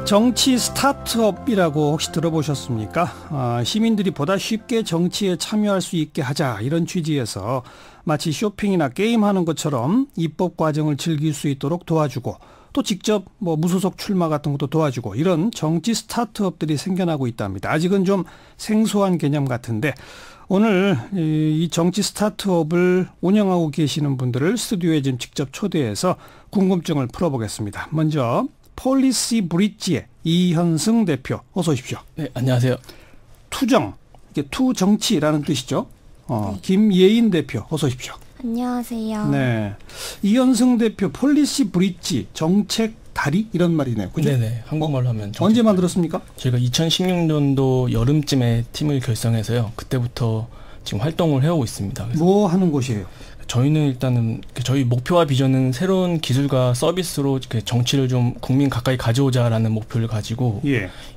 정치 스타트업이라고 혹시 들어보셨습니까? 시민들이 보다 쉽게 정치에 참여할 수 있게 하자, 이런 취지에서 마치 쇼핑이나 게임하는 것처럼 입법 과정을 즐길 수 있도록 도와주고, 또 직접 무소속 출마 같은 것도 도와주고, 이런 정치 스타트업들이 생겨나고 있답니다. 아직은 좀 생소한 개념 같은데, 오늘 이 정치 스타트업을 운영하고 계시는 분들을 스튜디오에 지금 직접 초대해서 궁금증을 풀어보겠습니다. 먼저 폴리시 브릿지의 이현승 대표, 어서 오십시오. 네, 안녕하세요. 투정, 이게 투정치라는 뜻이죠. 김예인 대표, 어서 오십시오. 안녕하세요. 네, 이현승 대표, 폴리시 브릿지, 정책 다리, 이런 말이네요. 그죠? 네네, 한국말로 하면 언제 만들었습니까? 저희가 2016년도 여름쯤에 팀을 결성해서요. 그때부터 지금 활동을 해오고 있습니다. 뭐 하는 곳이에요? 저희는 일단은 저희 목표와 비전은 새로운 기술과 서비스로 정치를 좀 국민 가까이 가져오자라는 목표를 가지고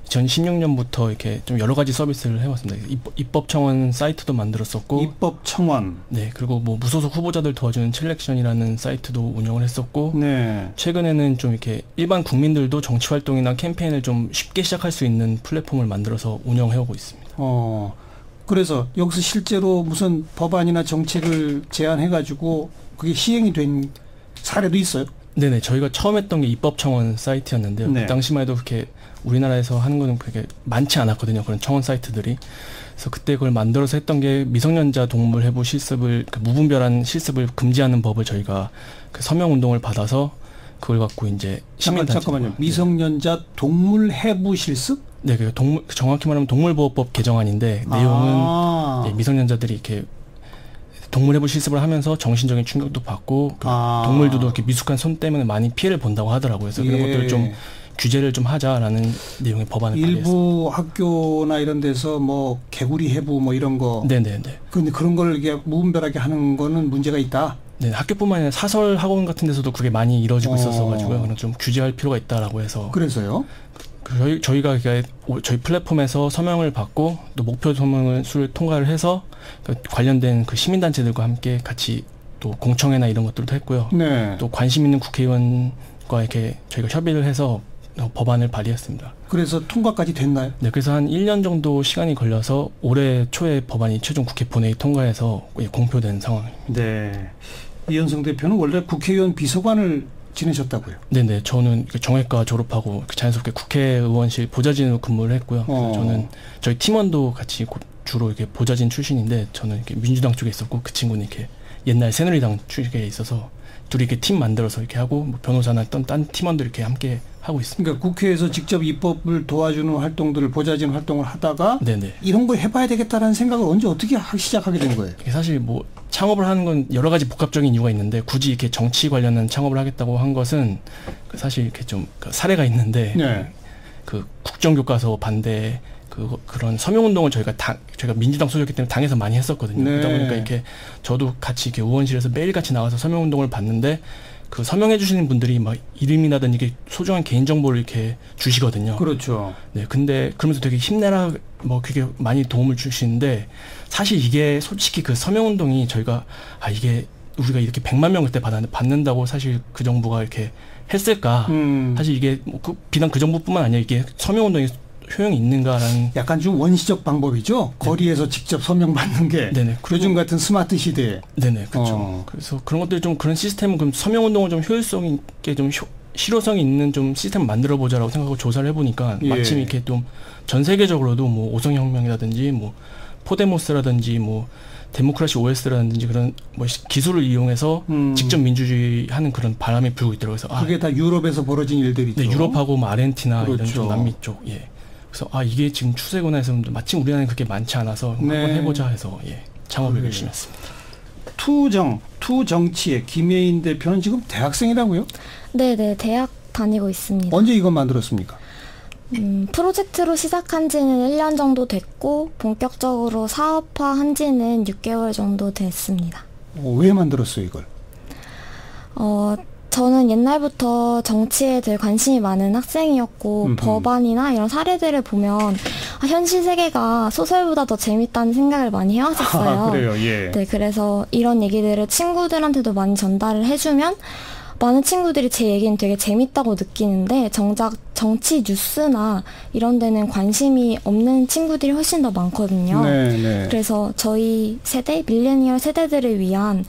2016년부터 이렇게 좀 여러 가지 서비스를 해왔습니다. 입법청원 사이트도 만들었었고, 입법청원. 네, 그리고 무소속 후보자들 도와주는 칠렉션이라는 사이트도 운영을 했었고, 네. 최근에는 좀 이렇게 일반 국민들도 정치 활동이나 캠페인을 좀 쉽게 시작할 수 있는 플랫폼을 만들어서 운영해오고 있습니다. 그래서 여기서 실제로 무슨 법안이나 정책을 제안해가지고 그게 시행이 된 사례도 있어요? 네네, 저희가 처음 했던 게 입법청원 사이트였는데요. 네. 그 당시만 해도 그렇게 우리나라에서 하는 거는 그렇게 많지 않았거든요. 그런 청원 사이트들이. 그래서 그때 그걸 만들어서 했던 게 미성년자 동물 해부 실습을, 무분별한 실습을 금지하는 법을 저희가 그 서명 운동을 받아서 그걸 갖고 이제 잠깐만요. 미성년자 동물 해부 실습? 네, 그 정확히 말하면 동물보호법 개정안인데, 내용은 미성년자들이 이렇게 동물해부 실습을 하면서 정신적인 충격도 받고, 동물들도 이렇게 미숙한 손 때문에 많이 피해를 본다고 하더라고요. 그래서 그런 것들을 좀 규제를 좀 하자라는 내용의 법안을 발의했습니다. 일부 학교나 이런 데서 개구리 해부 이런 거. 네네네. 그런데 그런 걸 이게 무분별하게 하는 거는 문제가 있다. 네, 학교뿐만 아니라 사설 학원 같은 데서도 그게 많이 이루어지고 있었어가지고요. 그럼 좀 규제할 필요가 있다라고 해서. 그래서요? 저희가 저희 플랫폼에서 서명을 받고, 또 목표 서명을 통과를 해서 관련된 그 시민단체들과 함께 같이 또 공청회나 이런 것들도 했고요. 네. 또 관심 있는 국회의원과 이렇게 저희가 협의를 해서 법안을 발의했습니다. 그래서 통과까지 됐나요? 네, 그래서 한 1년 정도 시간이 걸려서 올해 초에 법안이 최종 국회 본회의 통과해서 공표된 상황입니다. 네. 이현승 대표는 원래 국회의원 비서관을 지내셨다고요? 네네, 저는 정외과 졸업하고 자연스럽게 국회의원실 보좌진으로 근무를 했고요. 저는 저희 팀원도 같이 주로 이렇게 보좌진 출신인데, 저는 이렇게 민주당 쪽에 있었고, 그 친구는 이렇게 옛날 새누리당 쪽에 있어서 둘이 이렇게 팀 만들어서 이렇게 하고, 변호사나 딴 팀원들 이렇게 함께 하고 있습니다. 그러니까 국회에서 직접 입법을 도와주는 활동들을, 보좌진 활동을 하다가 네네. 이런 거 해봐야 되겠다라는 생각을 언제 어떻게 시작하게 된 거예요? 사실 창업을 하는 건 여러 가지 복합적인 이유가 있는데, 굳이 이렇게 정치 관련한 창업을 하겠다고 한 것은 사실 이렇게 좀 사례가 있는데, 네. 그 국정교과서 반대 그런 서명운동을 저희가 민주당 소속이기 때문에 당에서 많이 했었거든요. 네. 그러다 보니까 이렇게 저도 같이 이렇게 의원실에서 매일 같이 나가서 서명운동을 봤는데, 그 서명해 주시는 분들이 이름이나든지 이게 소중한 개인정보를 이렇게 주시거든요. 그렇죠. 네, 근데 그러면서 되게 힘내라 그게 많이 도움을 주시는데, 사실 이게 솔직히 그 서명운동이 저희가 이게 우리가 이렇게 100만 명 그때 받는다고 사실 그 정부가 이렇게 했을까? 사실 이게 비단 그 정부뿐만 아니라 이게 서명운동이 효용이 있는가라는, 약간 좀 원시적 방법이죠. 네. 거리에서 직접 서명 받는 게. 네네. 요즘 같은 스마트 시대에. 네네, 그렇죠. 그래서 그런 것들 좀, 그런 시스템은 그럼 서명운동을 좀 효율성 있게 좀 실효성이 있는 좀 시스템을 만들어 보자라고 생각하고 조사를 해보니까, 마침 이렇게 좀 전 세계적으로도 오성혁명이라든지 포데모스라든지 데모크라시 OS라든지 그런 기술을 이용해서 직접 민주주의 하는 그런 바람이 불고 있더라고요. 그래서 그게 다 유럽에서 벌어진 일들이죠. 네, 유럽하고 아르헨티나 그렇죠. 이런 쪽 남미 쪽. 그래서 이게 지금 추세구나 해서, 마침 우리나라는 그렇게 많지 않아서 한번 해보자 해서 창업을 열심히 했습니다. 투정치의 김예인 대표는 지금 대학생이라고요? 네네, 대학 다니고 있습니다. 언제 이거 만들었습니까? 프로젝트로 시작한 지는 1년 정도 됐고, 본격적으로 사업화한 지는 6개월 정도 됐습니다. 왜 만들었어요, 이걸? 저는 옛날부터 정치에 늘 관심이 많은 학생이었고, 법안이나 이런 사례들을 보면 현실 세계가 소설보다 더 재밌다는 생각을 많이 해왔었어요. 그래요, 예. 네, 그래서 이런 얘기들을 친구들한테도 많이 전달을 해주면 많은 친구들이 제 얘기는 되게 재밌다고 느끼는데 정작 정치 뉴스나 이런 데는 관심이 없는 친구들이 훨씬 더 많거든요. 그래서 저희 세대, 밀레니얼 세대들을 위한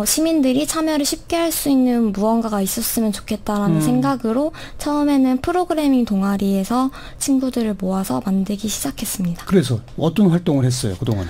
시민들이 참여를 쉽게 할 수 있는 무언가가 있었으면 좋겠다라는 생각으로 처음에는 프로그래밍 동아리에서 친구들을 모아서 만들기 시작했습니다. 그래서 어떤 활동을 했어요, 그동안?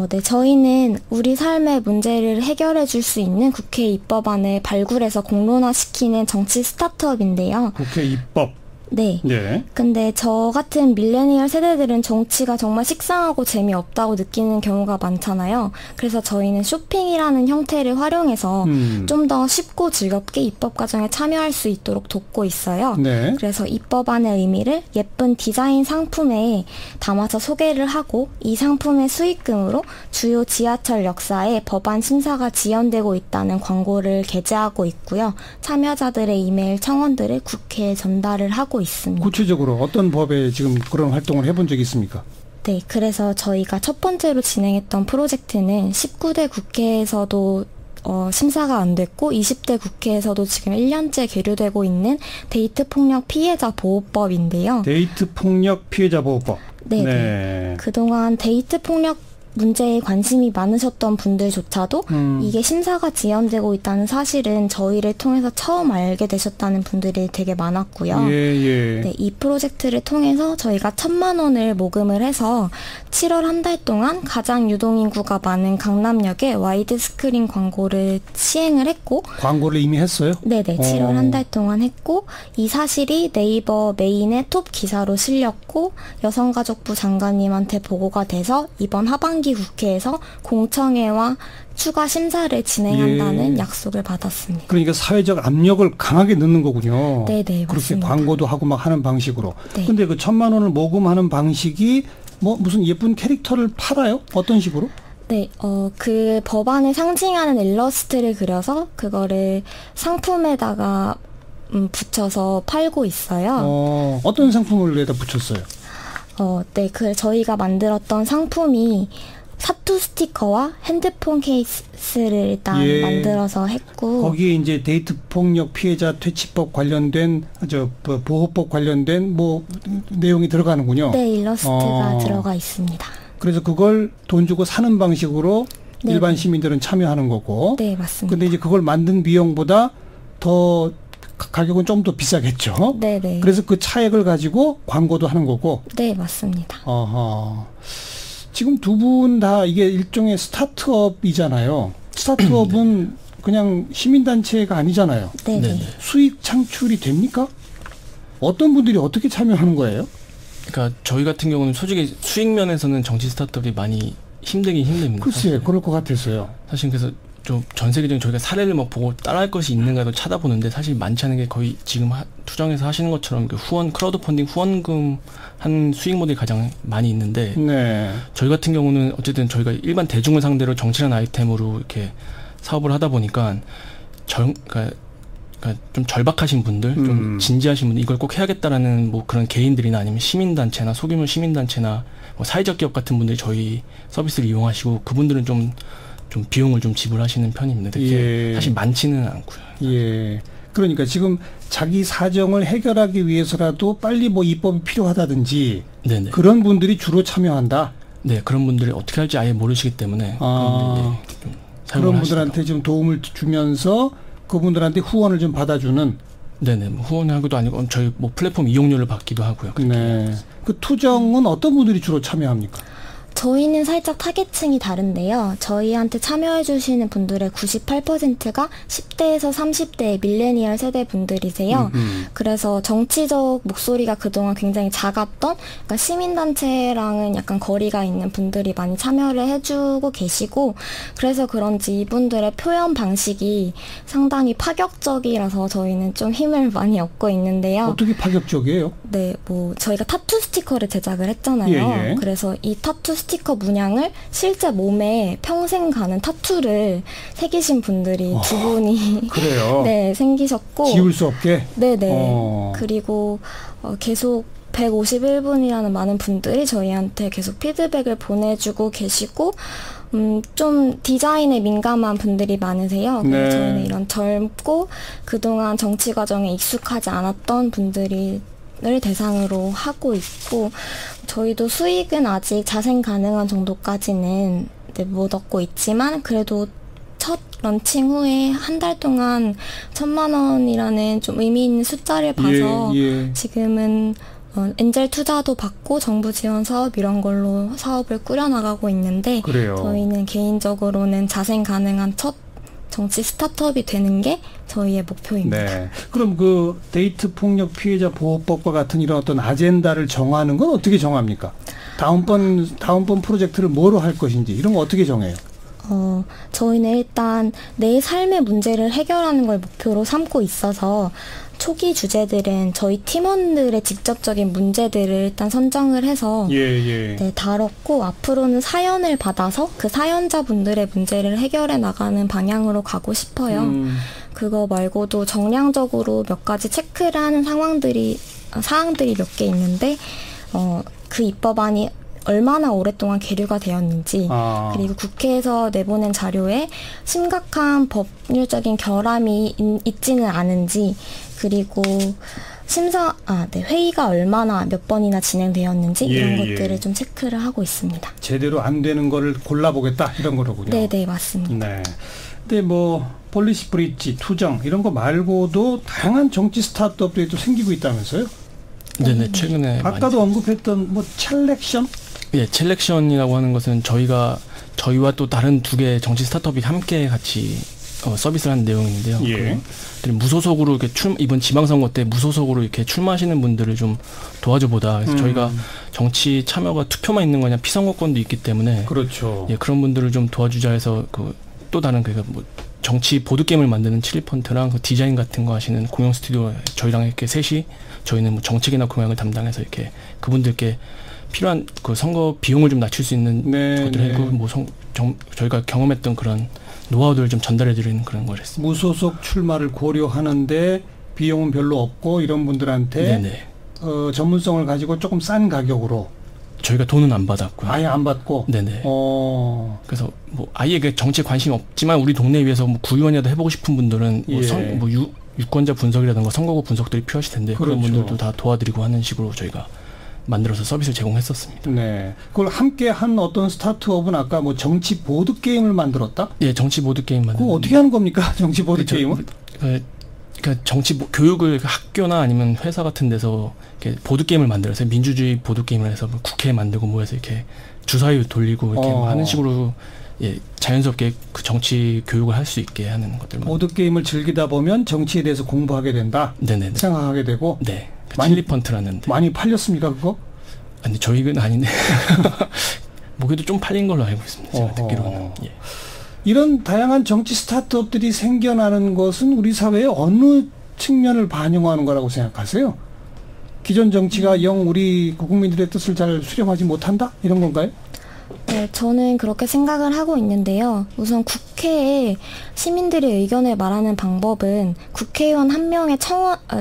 네, 저희는 우리 삶의 문제를 해결해 줄 수 있는 국회 입법안을 발굴해서 공론화시키는 정치 스타트업인데요. 국회 입법. 네. 네. 근데 저 같은 밀레니얼 세대들은 정치가 정말 식상하고 재미없다고 느끼는 경우가 많잖아요. 그래서 저희는 쇼핑이라는 형태를 활용해서 좀 더 쉽고 즐겁게 입법 과정에 참여할 수 있도록 돕고 있어요. 네. 그래서 입법안의 의미를 예쁜 디자인 상품에 담아서 소개를 하고 이 상품의 수익금으로 주요 지하철 역사에 법안 심사가 지연되고 있다는 광고를 게재하고 있고요. 참여자들의 이메일 청원들을 국회에 전달을 하고 있습니다. 구체적으로 어떤 법에 지금 그런 활동을 해본 적이 있습니까? 네, 그래서 저희가 첫 번째로 진행했던 프로젝트는 19대 국회에서도 심사가 안 됐고 20대 국회에서도 지금 1년째 계류되고 있는 데이트 폭력 피해자 보호법인데요. 데이트 폭력 피해자 보호법. 네. 그동안 데이트 폭력 문제에 관심이 많으셨던 분들조차도 이게 심사가 지연되고 있다는 사실은 저희를 통해서 처음 알게 되셨다는 분들이 되게 많았고요. 네, 이 프로젝트를 통해서 저희가 1,000만 원을 모금을 해서 7월 한 달 동안 가장 유동인구가 많은 강남역에 와이드 스크린 광고를 시행을 했고 광고를 이미 했어요? 네네. 7월 한 달 동안 했고 이 사실이 네이버 메인의 톱 기사로 실렸고 여성가족부 장관님한테 보고가 돼서 이번 하반기 국회에서 공청회와 추가 심사를 진행한다는 약속을 받았습니다. 그러니까 사회적 압력을 강하게 넣는 거군요. 네네, 그렇게 맞습니다. 광고도 하고 막 하는 방식으로. 네. 근데 그 1,000만 원을 모금하는 방식이 뭐 무슨 예쁜 캐릭터를 팔아요? 어떤 식으로? 네, 그 법안을 상징하는 일러스트를 그려서 그거를 상품에다가 붙여서 팔고 있어요. 어떤 상품을 여기다 붙였어요? 네, 저희가 만들었던 상품이 사투 스티커와 핸드폰 케이스를 일단 만들어서 했고 거기에 이제 데이트 폭력 피해자 퇴치법 관련된 보호법 관련된 뭐 내용이 들어가는군요. 네, 일러스트가 들어가 있습니다. 그래서 그걸 돈 주고 사는 방식으로 네, 일반 시민들은 참여하는 거고. 네, 맞습니다. 근데 이제 그걸 만든 비용보다 더 가격은 좀 더 비싸겠죠. 네네. 그래서 그 차액을 가지고 광고도 하는 거고. 네, 맞습니다. 지금 두 분 다 이게 일종의 스타트업이잖아요. 스타트업은 그냥 시민단체가 아니잖아요. 네네. 수익 창출이 됩니까? 어떤 분들이 어떻게 참여하는 거예요? 그러니까 저희 같은 경우는 솔직히 수익 면에서는 정치 스타트업이 많이 힘들긴 힘듭니다. 글쎄, 사실. 그럴 것 같아서요. 사실 그래서 좀 전 세계적인 저희가 사례를 막 보고 따라할 것이 있는가도 찾아보는데 사실 많지 않은 게 거의 지금 투정에서 하시는 것처럼 그 크라우드 펀딩 후원금 한 수익 모델이 가장 많이 있는데 네. 저희 같은 경우는 어쨌든 저희가 일반 대중을 상대로 정치라는 아이템으로 이렇게 사업을 하다 보니까 그러니까 좀 절박하신 분들, 좀 진지하신 분들 이걸 꼭 해야겠다라는 뭐 그런 개인들이나 아니면 시민단체나 소규모 시민단체나 뭐 사회적 기업 같은 분들이 저희 서비스를 이용하시고 그분들은 좀 비용을 좀 지불하시는 편입니다. 그게 사실 많지는 않고요. 예. 그러니까 지금 자기 사정을 해결하기 위해서라도 빨리 뭐 입법이 필요하다든지 네네. 그런 분들이 주로 참여한다. 네, 그런 분들이 어떻게 할지 아예 모르시기 때문에 그런 분들한테 좀 도움을 주면서 그분들한테 후원을 좀 받아주는. 네네. 뭐 후원하기도 아니고 저희 뭐 플랫폼 이용료를 받기도 하고요. 네. 그 투정은 어떤 분들이 주로 참여합니까? 저희는 살짝 타겟층이 다른데요. 저희한테 참여해 주시는 분들의 98%가 10대에서 30대 밀레니얼 세대 분들이세요. 그래서 정치적 목소리가 그동안 굉장히 작았던 그러니까 시민단체랑은 약간 거리가 있는 분들이 많이 참여를 해주고 계시고 그래서 그런지 이분들의 표현 방식이 상당히 파격적이라서 저희는 좀 힘을 많이 얻고 있는데요. 어떻게 파격적이에요? 네, 뭐 저희가 타투 스티커를 제작을 했잖아요. 그래서 이 타투 스티커 문양을 실제 몸에 평생 가는 타투를 새기신 분들이 두 분이 그래요? 네, 생기셨고 지울 수 없게? 네네. 그리고 계속 151분이라는 많은 분들이 저희한테 계속 피드백을 보내주고 계시고 좀 디자인에 민감한 분들이 많으세요. 그래서 네. 저희는 이런 젊고 그동안 정치 과정에 익숙하지 않았던 분들을 대상으로 하고 있고, 저희도 수익은 아직 자생 가능한 정도까지는 못 얻고 있지만, 그래도 첫 런칭 후에 한 달 동안 1,000만 원이라는 좀 의미 있는 숫자를 봐서 지금은 엔젤 투자도 받고 정부 지원 사업 이런 걸로 사업을 꾸려나가고 있는데, 그래요. 저희는 개인적으로는 자생 가능한 첫 정치 스타트업이 되는 게 저희의 목표입니다. 네. 그럼 그 데이트 폭력 피해자 보호법과 같은 이런 어떤 아젠다를 정하는 건 어떻게 정합니까? 다음번 프로젝트를 뭐로 할 것인지 이런 거 어떻게 정해요? 저희는 일단 내 삶의 문제를 해결하는 걸 목표로 삼고 있어서 초기 주제들은 저희 팀원들의 직접적인 문제들을 일단 선정을 해서 네, 다뤘고, 앞으로는 사연을 받아서 그 사연자분들의 문제를 해결해 나가는 방향으로 가고 싶어요. 그거 말고도 정량적으로 몇 가지 체크를 하는 사항들이 몇 개 있는데, 그 입법안이 얼마나 오랫동안 계류가 되었는지, 그리고 국회에서 내보낸 자료에 심각한 법률적인 결함이 있지는 않은지, 그리고 회의가 얼마나 몇 번이나 진행되었는지 이런 것들을 좀 체크를 하고 있습니다. 제대로 안 되는 거를 골라보겠다 이런 거로군요. 네, 맞습니다. 네. 근데 뭐 폴리시 브릿지, 투정 이런 거 말고도 다양한 정치 스타트업들이 또 생기고 있다면서요? 네, 최근에 아까도 언급했던 뭐 첼렉션? 예, 첼렉션이라고 하는 것은 저희와 또 다른 두 개의 정치 스타트업이 함께 같이 서비스를 하는 내용인데요. 무소속으로 이렇게 이번 지방선거 때 무소속으로 이렇게 출마하시는 분들을 좀 도와줘보다. 그래서 저희가 정치 참여가 투표만 있는 거냐, 피선거권도 있기 때문에. 그렇죠. 예, 그런 분들을 좀 도와주자 해서 또 다른 뭐 정치 보드 게임을 만드는 칠리펀트랑 그 디자인 같은 거 하시는 공영 스튜디오 저희랑 이렇게 셋이, 저희는 뭐 정책이나 공약을 담당해서 이렇게 그분들께 필요한 그 선거 비용을 좀 낮출 수 있는 것들을 하고, 뭐 저희가 경험했던 그런 노하우들을 좀 전달해드리는 그런 걸 했습니다. 무소속 출마를 고려하는데 비용은 별로 없고 이런 분들한테 전문성을 가지고 조금 싼 가격으로. 저희가 돈은 안 받았고요. 아예 안 받고. 네네. 그래서 뭐 아예 그 정치에 관심이 없지만 우리 동네 위에서 뭐 구의원이라도 해보고 싶은 분들은 뭐 유권자 분석이라든가 선거구 분석들이 필요하실 텐데, 그런 분들도 다 도와드리고 하는 식으로 저희가 만들어서 서비스를 제공했었습니다. 네. 그걸 함께 한 어떤 스타트업은 아까 뭐 정치 보드 게임을 만들었다? 예, 정치 보드 게임 만들. 그거 어떻게 하는 겁니까? 정치 보드 게임은? 그러니까 정치 교육을 학교나 아니면 회사 같은 데서 이렇게 보드 게임을 만들어서 민주주의 보드 게임을 해서 국회에 만들고 모여서 이렇게 주사위 돌리고 이렇게 뭐 하는 식으로 자연스럽게 그 정치 교육을 할 수 있게 하는 것들. 보드 게임을 즐기다 보면 정치에 대해서 공부하게 된다. 네네. 생각하게 되고. 네. 칠리펀트라는. 많이 팔렸습니까 그거? 아니 저희는 아닌데. 뭐 그래도 좀 팔린 걸로 알고 있습니다. 제가 듣기로는. 예. 이런 다양한 정치 스타트업들이 생겨나는 것은 우리 사회의 어느 측면을 반영하는 거라고 생각하세요? 기존 정치가 영 우리 국민들의 뜻을 잘 수렴하지 못한다? 이런 건가요? 네, 저는 그렇게 생각을 하고 있는데요. 우선 국회에 시민들의 의견을 말하는 방법은 국회의원 한 명의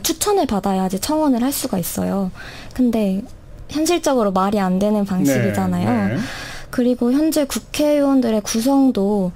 추천을 받아야지 청원을 할 수가 있어요. 근데 현실적으로 말이 안 되는 방식이잖아요. 그리고 현재 국회의원들의 구성도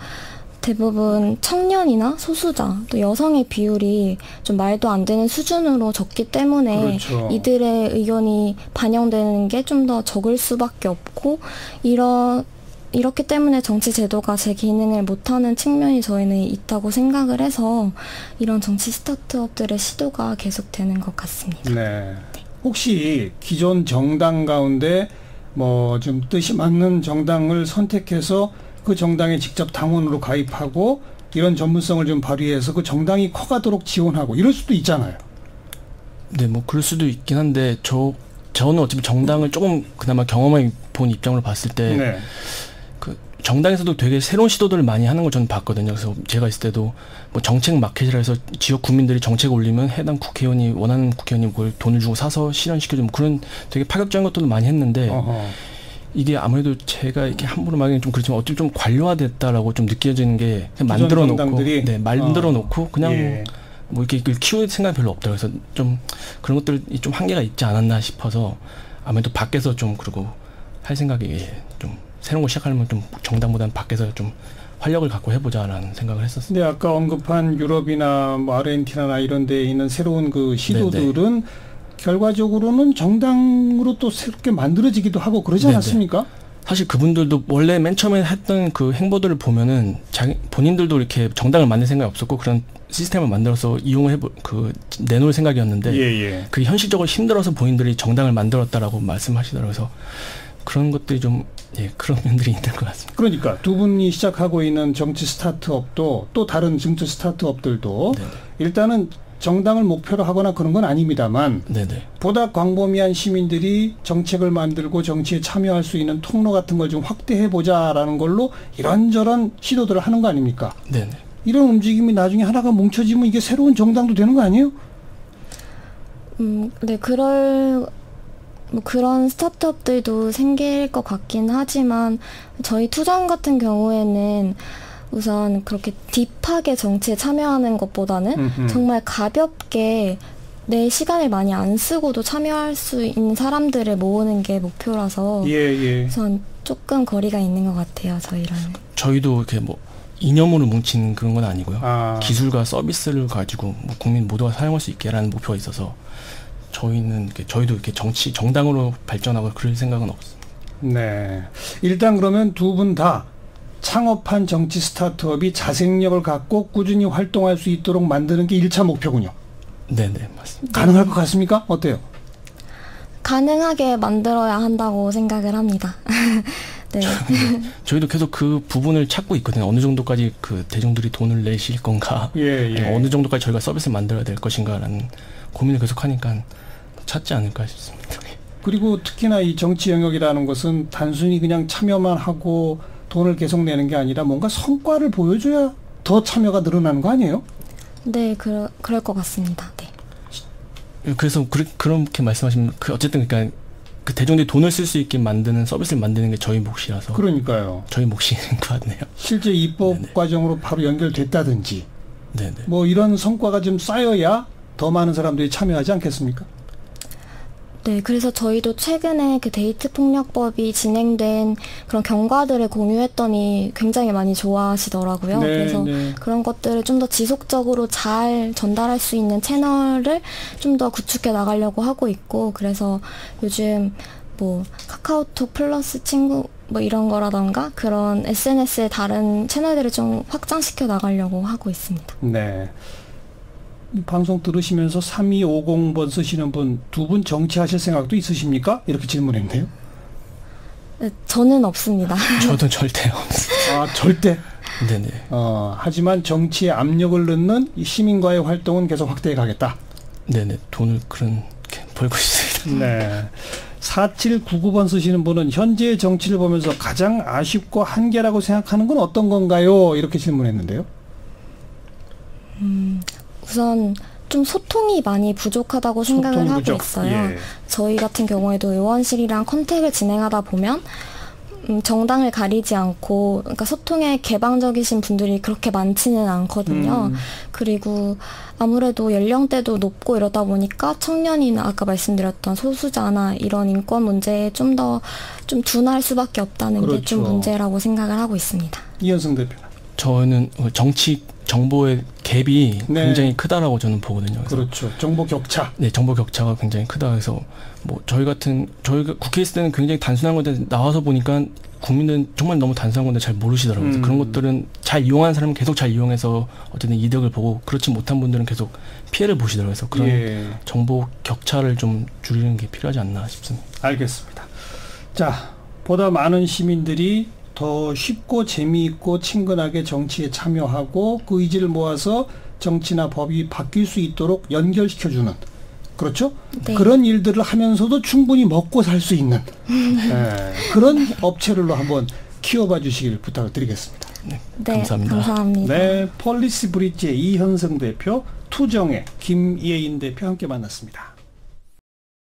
대부분 청년이나 소수자, 또 여성의 비율이 좀 말도 안 되는 수준으로 적기 때문에 이들의 의견이 반영되는 게 좀 더 적을 수밖에 없고, 이렇기 때문에 정치 제도가 제 기능을 못하는 측면이 저희는 있다고 생각을 해서 이런 정치 스타트업들의 시도가 계속되는 것 같습니다. 네. 혹시 기존 정당 가운데 뭐 좀 뜻이 맞는 정당을 선택해서 그 정당에 직접 당원으로 가입하고 이런 전문성을 좀 발휘해서 그 정당이 커가도록 지원하고 이럴 수도 있잖아요. 네, 뭐 그럴 수도 있긴 한데 저는 어차피 정당을 조금 그나마 경험해 본 입장으로 봤을 때 그 정당에서도 되게 새로운 시도들을 많이 하는 걸 저는 봤거든요. 그래서 제가 있을 때도 뭐 정책 마켓이라 해서 지역 국민들이 정책을 올리면 해당 국회의원이 원하는 국회의원이 그걸 돈을 주고 사서 실현시켜주는 그런 되게 파격적인 것들도 많이 했는데 이게 아무래도 제가 이렇게 함부로 말하기는 좀 그렇지만 어쩜 좀 관료화됐다라고 좀 느껴지는 게 만들어 놓고 그냥 뭐 이렇게 키울 생각이 별로 없더라고요. 그래서 좀 그런 것들이 좀 한계가 있지 않았나 싶어서 아무래도 밖에서 좀 그러고 할 생각이 좀 새로운 거 시작하려면 좀 정당보다는 밖에서 좀 활력을 갖고 해보자라는 생각을 했었어요. 근데 아까 언급한 유럽이나 뭐 아르헨티나나 이런 데에 있는 새로운 그 시도들은 네네. 결과적으로는 정당으로 또 새롭게 만들어지기도 하고 그러지 않았습니까? 네네. 사실 그분들도 원래 맨 처음에 했던 그 행보들을 보면은 본인들도 이렇게 정당을 만들 생각이 없었고 그런 시스템을 만들어서 이용을 내놓을 생각이었는데 예. 그게 현실적으로 힘들어서 본인들이 정당을 만들었다라고 말씀하시더라고요. 그래서 그런 것들이 좀 그런 면들이 있는 것 같습니다. 그러니까 두 분이 시작하고 있는 정치 스타트업도 또 다른 정치 스타트업들도 네네. 일단은 정당을 목표로 하거나 그런 건 아닙니다만 네네. 보다 광범위한 시민들이 정책을 만들고 정치에 참여할 수 있는 통로 같은 걸 좀 확대해보자라는 걸로 이런저런 시도들을 하는 거 아닙니까? 네네. 이런 움직임이 나중에 하나가 뭉쳐지면 이게 새로운 정당도 되는 거 아니에요? 네, 그런 스타트업들도 생길 것 같긴 하지만 저희 투정 같은 경우에는 우선 그렇게 딥하게 정치에 참여하는 것보다는 정말 가볍게 내 시간을 많이 안 쓰고도 참여할 수 있는 사람들을 모으는 게 목표라서 우선 조금 거리가 있는 것 같아요, 저희랑은. 저희도 이렇게 뭐 이념으로 뭉친 그런 건 아니고요. 기술과 서비스를 가지고 뭐 국민 모두가 사용할 수 있게라는 목표가 있어서 저희도 이렇게 정당으로 발전하고 그럴 생각은 없습니다. 네. 일단 그러면 두 분 다 창업한 정치 스타트업이 자생력을 갖고 꾸준히 활동할 수 있도록 만드는 게 1차 목표군요. 네네, 맞습니다. 가능할 것 같습니까? 어때요? 가능하게 만들어야 한다고 생각을 합니다. 네. 저희도 계속 그 부분을 찾고 있거든요. 어느 정도까지 그 대중들이 돈을 내실 건가, 어느 정도까지 저희가 서비스를 만들어야 될 것인가라는 고민을 계속 하니까 찾지 않을까 싶습니다. 그리고 특히나 이 정치 영역이라는 것은 단순히 그냥 참여만 하고 돈을 계속 내는 게 아니라 뭔가 성과를 보여줘야 더 참여가 늘어나는 거 아니에요? 네, 그럴 것 같습니다. 네. 그래서 그렇게 말씀하시면 어쨌든 그러니까 그 대중들이 돈을 쓸 수 있게 만드는 서비스를 만드는 게 저희 몫이라서. 그러니까요. 저희 몫인 것 같네요. 실제 입법 네네. 과정으로 바로 연결됐다든지. 네네. 뭐 이런 성과가 좀 쌓여야 더 많은 사람들이 참여하지 않겠습니까? 네, 그래서 저희도 최근에 그 데이트 폭력법이 진행된 그런 경과들을 공유했더니 굉장히 많이 좋아하시더라고요. 네, 그래서 그런 것들을 좀 더 지속적으로 잘 전달할 수 있는 채널을 좀 더 구축해 나가려고 하고 있고, 그래서 요즘 뭐 카카오톡 플러스 친구 뭐 이런 거라던가 그런 SNS의 다른 채널들을 좀 확장시켜 나가려고 하고 있습니다. 네. 방송 들으시면서 3250번 쓰시는 분, 두 분 정치하실 생각도 있으십니까? 이렇게 질문했네요. 네, 저는 없습니다. 저도 절대 없습니다. 아, 절대? 네네. 하지만 정치에 압력을 넣는 이 시민과의 활동은 계속 확대해 가겠다. 네네. 돈을 그렇게 벌고 있습니다. 네. 4799번 쓰시는 분은 현재의 정치를 보면서 가장 아쉽고 한계라고 생각하는 건 어떤 건가요? 이렇게 질문했는데요. 우선 좀 소통이 많이 부족하다고 생각을 하고 있어요. 예. 저희 같은 경우에도 의원실이랑 컨택을 진행하다 보면 정당을 가리지 않고, 그러니까 소통에 개방적이신 분들이 그렇게 많지는 않거든요. 그리고 아무래도 연령대도 높고 이러다 보니까 청년이나 아까 말씀드렸던 소수자나 이런 인권 문제에 좀 둔할 수밖에 없다는 게 좀 문제라고 생각을 하고 있습니다. 이현승 대표. 저는 정보의 갭이 굉장히 크다라고 저는 보거든요. 그렇죠. 정보 격차. 네, 정보 격차가 굉장히 크다. 그래서 뭐 저희가 국회에 있을 때는 굉장히 단순한 건데 나와서 보니까 국민들은 정말 너무 단순한 건데 잘 모르시더라고요. 그래서 그런 것들은 잘 이용하는 사람은 계속 잘 이용해서 어쨌든 이득을 보고, 그렇지 못한 분들은 계속 피해를 보시더라고요. 그래서 그런 정보 격차를 좀 줄이는 게 필요하지 않나 싶습니다. 알겠습니다. 자, 보다 많은 시민들이 더 쉽고 재미있고 친근하게 정치에 참여하고 그 의지를 모아서 정치나 법이 바뀔 수 있도록 연결시켜주는, 그렇죠? 네. 그런 일들을 하면서도 충분히 먹고 살 수 있는 그런 업체들로 한번 키워봐 주시길 부탁을 드리겠습니다. 네, 감사합니다. 감사합니다. 네, 폴리시 브릿지의 이현승 대표, 투정의 김예인 대표 함께 만났습니다.